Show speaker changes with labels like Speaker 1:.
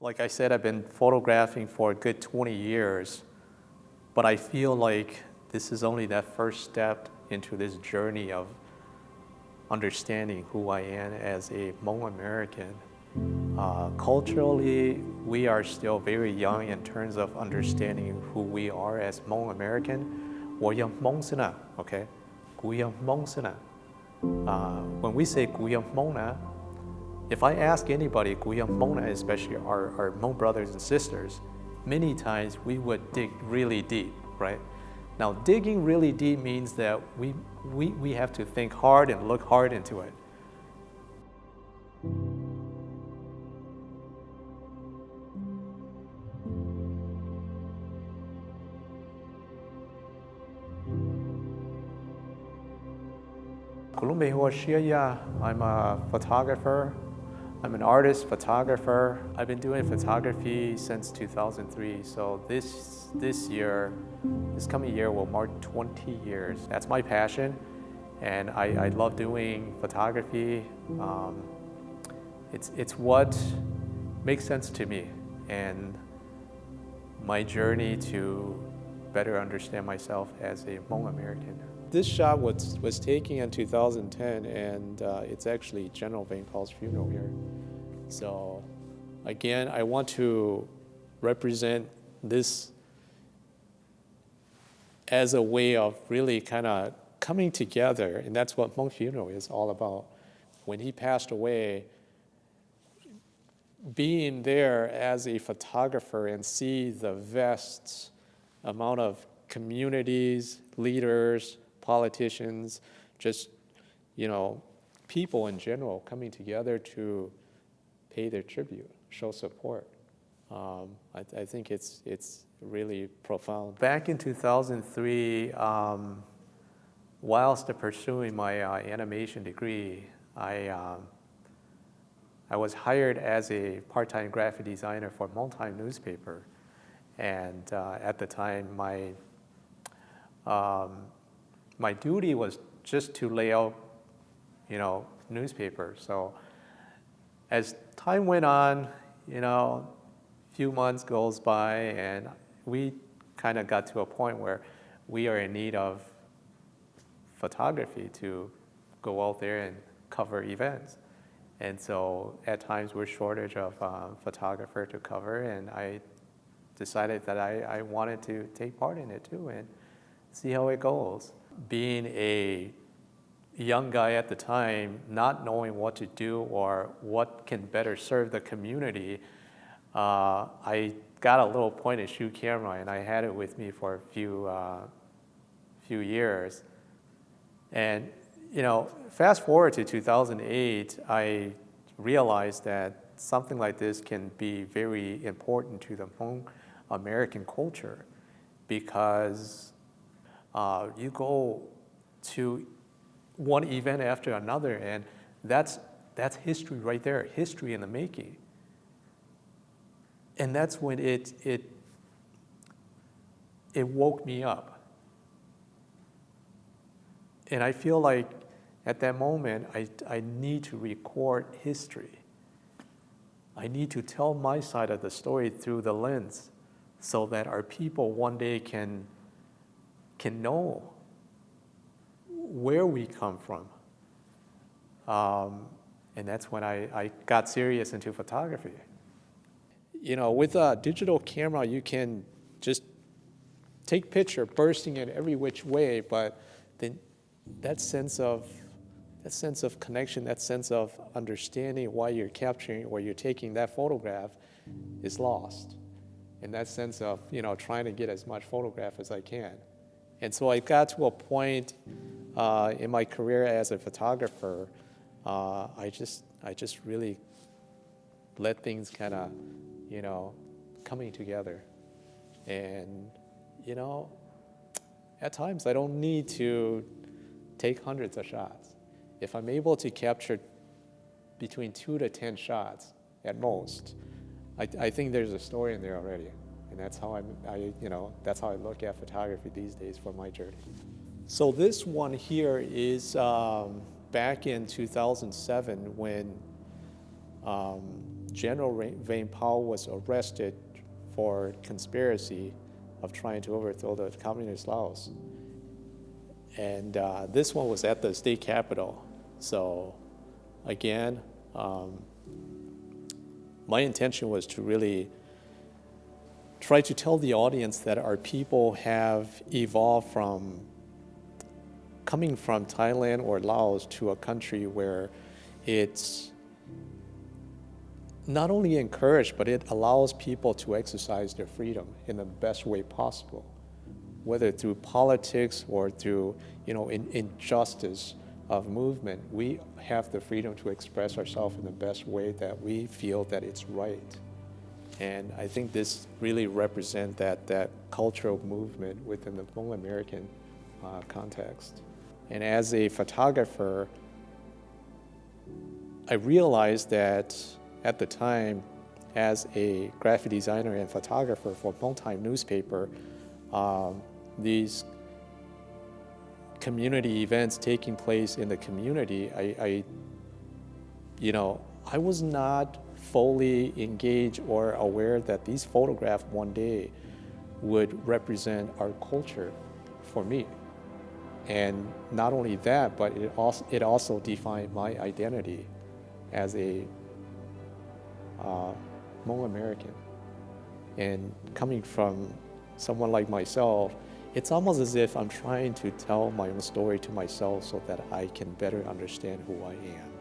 Speaker 1: Like I said, I've been photographing for a good 20 years, but I feel like this is only that first step into this journey of understanding who I am as a Hmong American. Culturally, we are still very young in terms of understanding who we are as Hmong American. 我有夢先啊, okay? 我有夢先啊. When we say 我有夢啊, if I ask anybody, 我有夢啊, especially our Hmong brothers and sisters, many times we would dig really deep, right? Now, digging really deep means that we have to think hard and look hard into it. Shia Yang. I'm a photographer. I'm an artist, photographer. I've been doing photography since 2003. So this coming year will mark 20 years. That's my passion, and I love doing photography. It's what makes sense to me, and my journey to better understand myself as a Hmong American. This shot was taken in 2010, and it's actually General Vang Paul's funeral here. So again, I want to represent this as a way of really kind of coming together, and that's what Hmong funeral is all about. When he passed away, being there as a photographer and see the vast amount of communities, leaders, politicians, just, people in general coming together to pay their tribute, show support. I think it's really profound. Back in 2003, whilst pursuing my animation degree, I was hired as a part-time graphic designer for a Hmong newspaper. And at the time, my duty was just to lay out, newspapers. So as time went on, a few months goes by, and we kind of got to a point where we are in need of photography to go out there and cover events. And so at times we're shortage of photographer to cover, and I decided that I wanted to take part in it too and see how it goes. Being a young guy at the time, not knowing what to do or what can better serve the community, I got a little point and shoot camera, and I had it with me for a few years. And fast forward to 2008, I realized that something like this can be very important to the Hmong American culture, because you go to one event after another, and that's history right there, history in the making. And that's when it woke me up. And I feel like at that moment, I need to record history. I need to tell my side of the story through the lens, so that our people one day can know where we come from. And that's when I got serious into photography. With a digital camera, you can just take picture bursting in every which way, but then that sense of connection, that sense of understanding why you're capturing or you're taking that photograph is lost. And that sense of trying to get as much photograph as I can. And so I got to a point in my career as a photographer, I just really let things kind of coming together. And at times I don't need to take hundreds of shots. If I'm able to capture between 2 to 10 shots at most, I think there's a story in there already. And that's how that's how I look at photography these days for my journey. So this one here is back in 2007 when General Vang Pao was arrested for conspiracy of trying to overthrow the communist Laos. And this one was at the state capitol. So again, my intention was to really try to tell the audience that our people have evolved from coming from Thailand or Laos to a country where it's not only encouraged, but it allows people to exercise their freedom in the best way possible, whether through politics or through, injustice of movement. We have the freedom to express ourselves in the best way that we feel that it's right. And I think this really represents that cultural movement within the Hmong American context. And as a photographer, I realized that at the time, as a graphic designer and photographer for Hmong Time newspaper, these community events taking place in the community, I was not fully engaged or aware that these photographs one day would represent our culture for me. And not only that, but it also defined my identity as a Hmong American. And coming from someone like myself, it's almost as if I'm trying to tell my own story to myself so that I can better understand who I am.